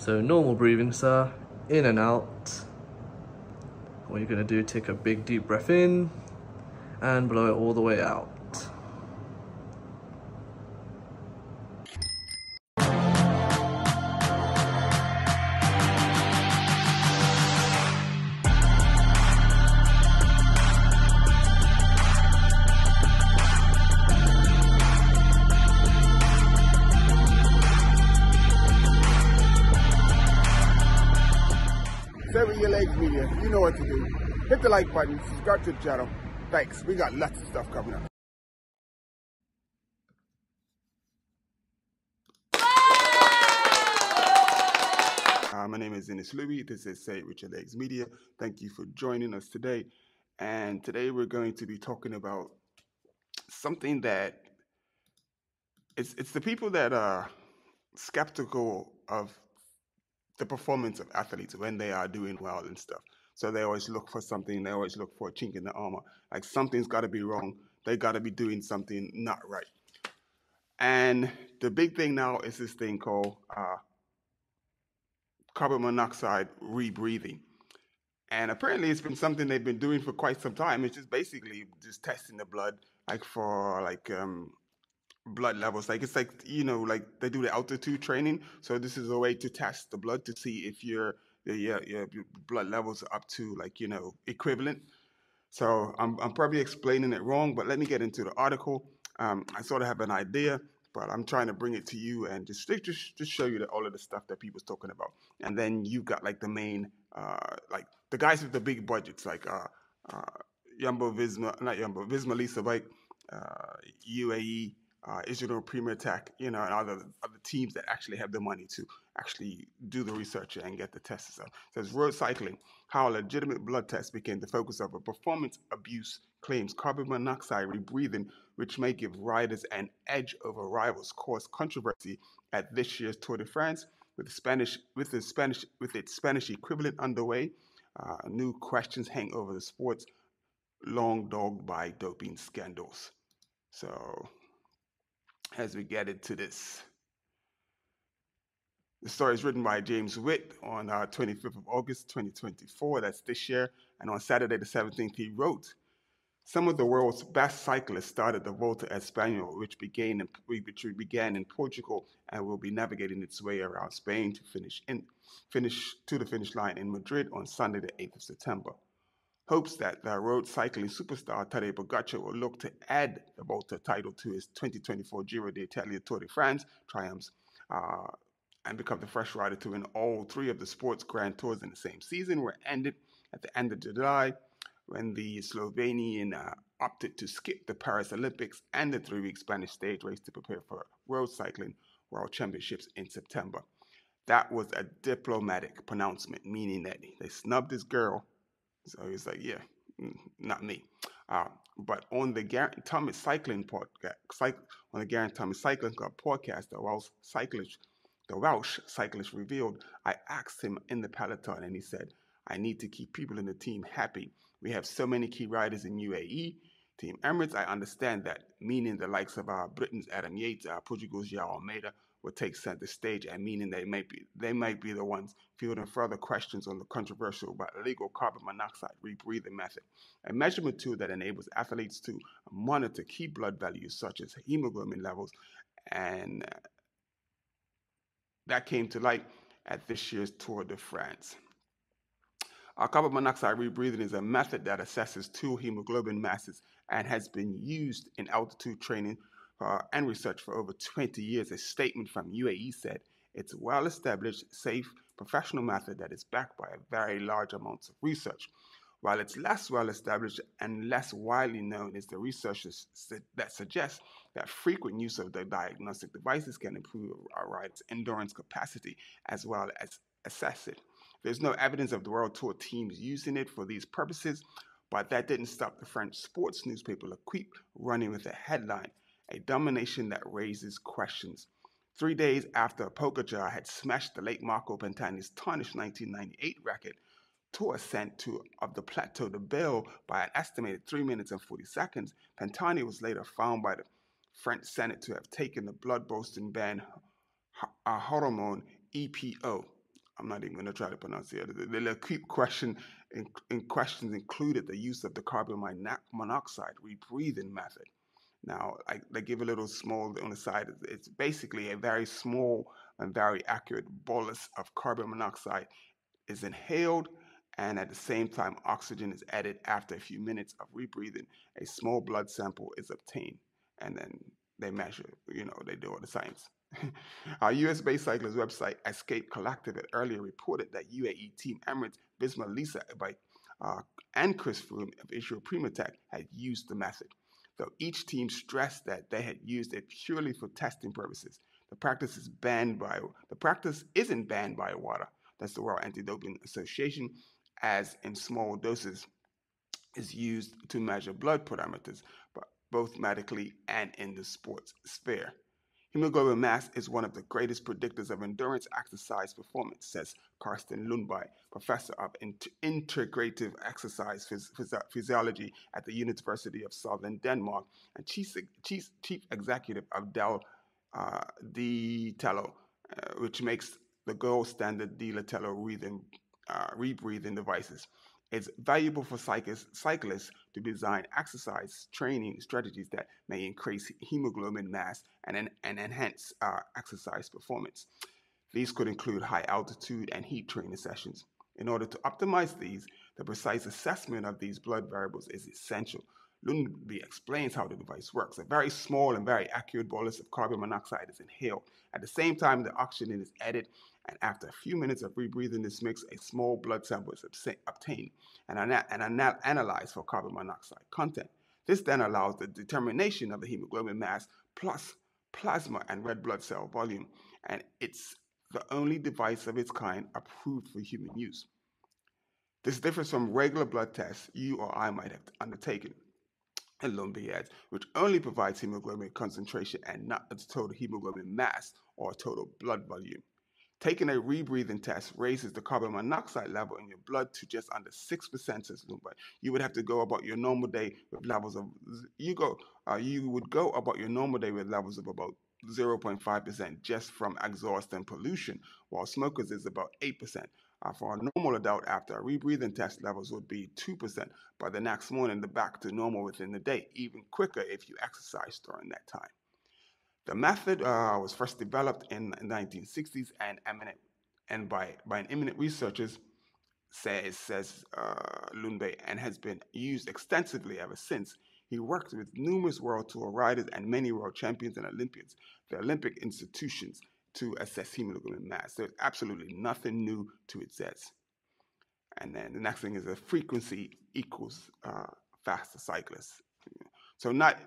So normal breathing, sir, in and out. What you're gonna do, take a big deep breath in and blow it all the way out. Your legs media, you know what to do. Hit the like button, subscribe to the channel. Thanks. We got lots of stuff coming up. My name is Dennis Louis. This is Say It With Your Legs Media. Thank you for joining us today. And today we're going to be talking about something that it's the people that are skeptical of the performance of athletes when they are doing well and stuff. So they always look for something. They always look for a chink in the armor. Like something's got to be wrong. They got to be doing something not right. And the big thing now is this thing called carbon monoxide rebreathing. And apparently it's been something they've been doing for quite some time. It's just basically just testing the blood, like for blood levels. Like it's like, like they do the altitude training. So this is a way to test the blood to see if your blood levels are up to equivalent. So I'm probably explaining it wrong, but let me get into the article. I sort of have an idea, but I'm trying to bring it to you and just show you all of the stuff that people's talking about. And then you've got like the main, like the guys with the big budgets, like Visma Lisa Bike, UAE, Israel Premier Tech, and other teams that actually have the money to actually do the research and get the tests out. It says road cycling, how a legitimate blood test became the focus of a performance abuse claims carbon monoxide rebreathing, which may give riders an edge over rivals, caused controversy at this year's Tour de France, with its Spanish equivalent underway. New questions hang over the sports long dogged by doping scandals. So, as we get into this, the story is written by James Witt on 25th of August, 2024. That's this year. And on Saturday the 17th, he wrote, some of the world's best cyclists started the Volta a España, which began in Portugal and will be navigating its way around Spain to finish to the finish line in Madrid on Sunday, the 8th of September. Hopes that the road cycling superstar Tadej Pogacar will look to add the Volta title to his 2024 girod'italia Tour de France triumphs and become the first rider to win all three of the sport's grand tours in the same season were ended at the end of July when the Slovenian opted to skip the Paris Olympics and the 3-week Spanish stage race to prepare for Road Cycling World Championships in September. That was a diplomatic pronouncement, meaning that they snubbed this girl. So he's like, yeah, not me. But on the Garrett Thomas Cycling podcast, the Welsh cyclist revealed, I asked him in the peloton, and he said, I need to keep people in the team happy. We have so many key riders in UAE, Team Emirates. I understand that, meaning the likes of Britain's Adam Yates, Portugal's João Almeida will take center stage, and meaning they might be the ones fielding further questions on the controversial but illegal carbon monoxide rebreathing method, a measurement tool that enables athletes to monitor key blood values such as haemoglobin levels, and that came to light at this year's Tour de France. Carbon monoxide rebreathing is a method that assesses two hemoglobin masses and has been used in altitude training and research for over 20 years. A statement from UAE said, it's a well-established, safe, professional method that is backed by a very large amounts of research. While it's less well-established and less widely known is the research that suggests that frequent use of the diagnostic devices can improve our rider's endurance capacity as well as assess it. There's no evidence of the World Tour teams using it for these purposes, but that didn't stop the French sports newspaper L'Equipe running with a headline, a domination that raises questions. 3 days after Pogacar had smashed the late Marco Pantani's tarnished 1998 record, Tour ascent of the Plateau de Belle by an estimated 3 minutes and 40 seconds, Pantani was later found by the French Senate to have taken the blood-boosting banned hormone EPO. I'm not even going to try to pronounce it. The little key question in questions included the use of the carbon monoxide rebreathing method. Now, they give a little small on the side. It's basically a very small and very accurate bolus of carbon monoxide is inhaled, and at the same time, oxygen is added after a few minutes of rebreathing. A small blood sample is obtained, and then they measure, they do all the science. Our US-based cyclist website, Escape Collective, had earlier reported that UAE team Emirates Bisma Lisa and Chris Froome of Israel Primatech had used the method, though each team stressed that they had used it purely for testing purposes. The practice isn't banned by WADA, that's the World Anti-Doping Association, as in small doses is used to measure blood parameters, but both medically and in the sports sphere. Hemoglobin mass is one of the greatest predictors of endurance exercise performance, says Karsten Lundberg, professor of integrative exercise physiology at the University of Southern Denmark and chief executive of girod'italia, which makes the gold standard girod'italia rebreathing devices. It's valuable for cyclists to design exercise training strategies that may increase hemoglobin mass and enhance exercise performance. These could include high altitude and heat training sessions. In order to optimize these, the precise assessment of these blood variables is essential. Lundby explains how the device works. A very small and very accurate bolus of carbon monoxide is inhaled. At the same time, the oxygen is added, and after a few minutes of rebreathing this mix, a small blood sample is obtained and analyzed for carbon monoxide content. This then allows the determination of the hemoglobin mass plus plasma and red blood cell volume, and it's the only device of its kind approved for human use. This differs from regular blood tests you or I might have undertaken, and Lundby adds, which only provides hemoglobin concentration and not the total hemoglobin mass or total blood volume. Taking a rebreathing test raises the carbon monoxide level in your blood to just under 6%, says Lundberg. You would have to go about your normal day with levels of you would go about your normal day with levels of about 0.5% just from exhaust and pollution, while smokers is about 8%. For a normal adult, after a rebreathing test, levels would be 2%, but the next morning they're back to normal within the day, even quicker if you exercise during that time. The method was first developed in the 1960s and by eminent researchers, says Lundberg, and has been used extensively ever since. He worked with numerous world tour riders and many world champions and Olympians, the Olympic institutions, to assess hemoglobin mass. There's absolutely nothing new to it, says. And then the next thing is the frequency equals faster cyclists. So not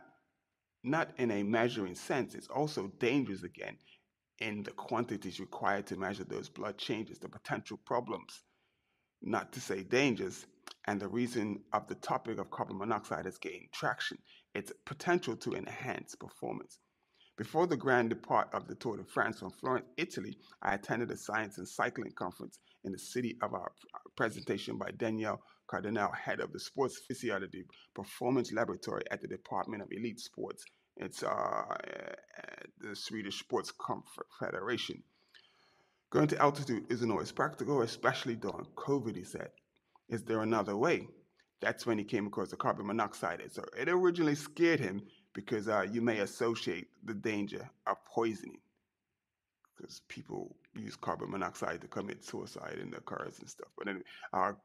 in a measuring sense, it's also dangerous again in the quantities required to measure those blood changes, the potential problems, not to say dangers, and the reason of the topic of carbon monoxide has gained traction, its potential to enhance performance. Before the grand depart of the Tour de France from Florence, Italy, I attended a science and cycling conference in the city of our presentation by Danielle Cardinal, head of the Sports Physiology Performance Laboratory at the Department of Elite Sports. It's the Swedish Sports Confederation. Going to altitude isn't always practical, especially during COVID, he said. Is there another way? That's when he came across the carbon monoxide. So it originally scared him because you may associate the danger of poisoning, because people use carbon monoxide to commit suicide in their cars and stuff. But anyway, our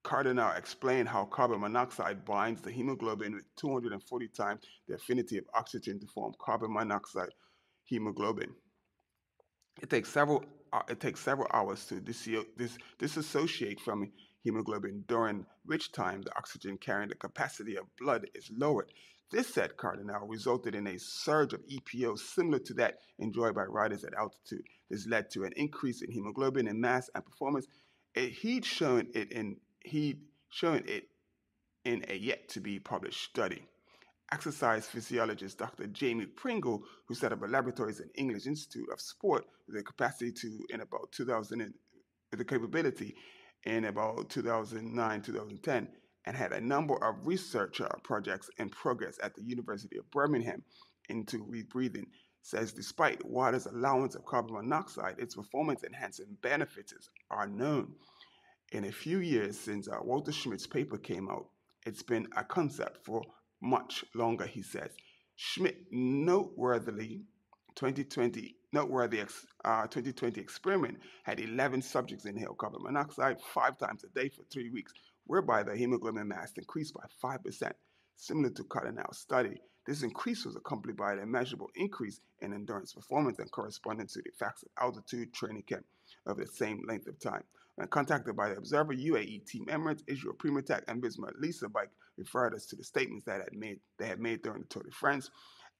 Cardinal explained how carbon monoxide binds the hemoglobin with 240 times the affinity of oxygen to form carbon monoxide hemoglobin. It takes several hours to disassociate from hemoglobin, during which time the oxygen carrying the capacity of blood is lowered. This, said Cardinal, resulted in a surge of EPO similar to that enjoyed by riders at altitude. This led to an increase in hemoglobin in mass and performance. He'd shown it in a yet-to-be published study. Exercise physiologist Dr. Jamie Pringle, who set up a laboratory at English Institute of Sport with the capability in about 2009-2010, and had a number of research projects in progress at the University of Birmingham into rebreathing, says despite water's allowance of carbon monoxide, its performance-enhancing benefits are known. In a few years since Walter Schmidt's paper came out, it's been a concept for much longer, he says. Schmidt noteworthy 2020 experiment had 11 subjects inhale carbon monoxide 5 times a day for 3 weeks, whereby the hemoglobin mass increased by 5%. Similar to Cardinal's study, this increase was accompanied by a measurable increase in endurance performance and corresponding to the effects of altitude training camp over the same length of time. When contacted by the observer, UAE Team Emirates, Israel Primatech, and Bismarck Lisa Bike referred us to the statements that they had made during the Tour de France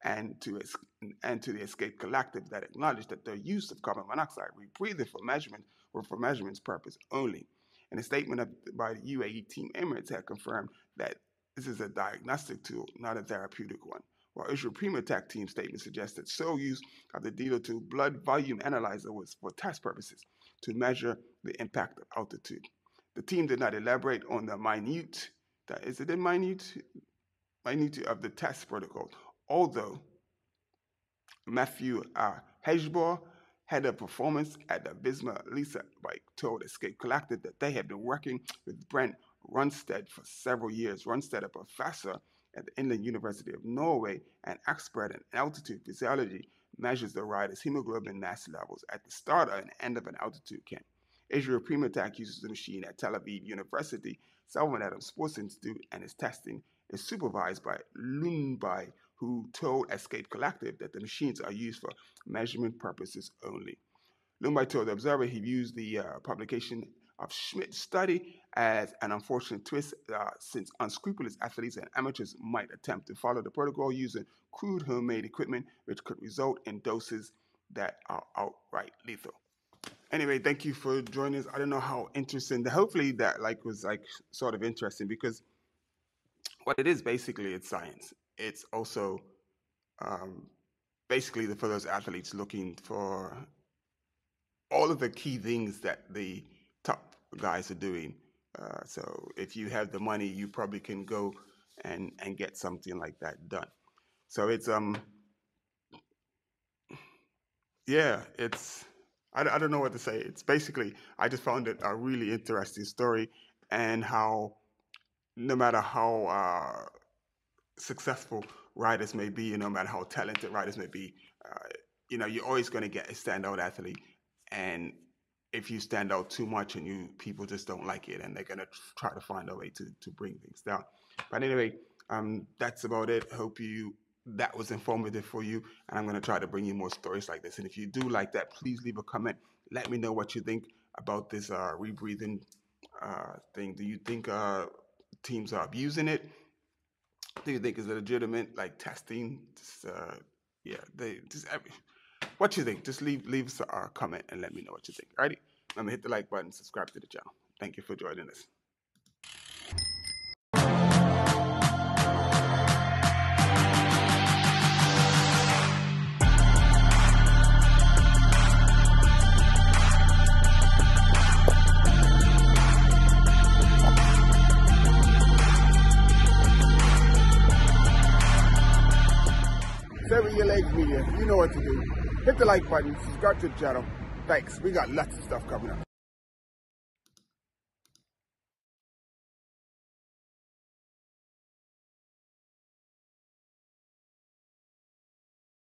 and to the Escape Collective that acknowledged that their use of carbon monoxide rebreathing for measurement were for measurement's purpose only. And a statement by the UAE Team Emirates had confirmed that this is a diagnostic tool, not a therapeutic one, while Israel Primatech team statement suggested sole use of the DILO2 blood volume analyzer was for test purposes to measure the impact of altitude. The team did not elaborate on the minute of the test protocol, although Matthew Hejbor, head of performance at the Bismarck Lisa Bike, told Escape Collective that they had been working with Brent Rundstedt for several years. Rundstedt, a professor at the Inland University of Norway and expert in altitude physiology, measures the rider's hemoglobin mass levels at the start and end of an altitude camp. Israel Primatech uses the machine at Tel Aviv University, Salomon Adams Sports Institute, and its testing is supervised by Lundby, who told Escape Collective that the machines are used for measurement purposes only. Lundby told the Observer he views the publication of Schmidt's study as an unfortunate twist since unscrupulous athletes and amateurs might attempt to follow the protocol using crude homemade equipment, which could result in doses that are outright lethal. Anyway, thank you for joining us. I don't know how interesting, hopefully that was sort of interesting, because what it is basically, it's science. It's also basically for those athletes looking for all of the key things that the top guys are doing. So if you have the money, you probably can go and get something like that done. So it's I don't know what to say. It's basically, I just found it a really interesting story, and how no matter how successful riders may be, no matter how talented riders may be, you're always going to get a standout athlete. And if you stand out too much and people just don't like it, and they're going to try to find a way to bring things down. But anyway, that's about it. Hope that was informative for you, and I'm going to try to bring you more stories like this. And if you do like that, please leave a comment. Let me know what you think about this rebreathing thing. Do you think teams are abusing it? Do you think it's a legitimate testing? What you think? Just leave us a comment and let me know what you think. Alrighty, remember, hit the like button, subscribe to the channel. Thank you for joining us. Your Legs Media, you know what to do. Hit the like button, subscribe to the channel. Thanks. We got lots of stuff coming up.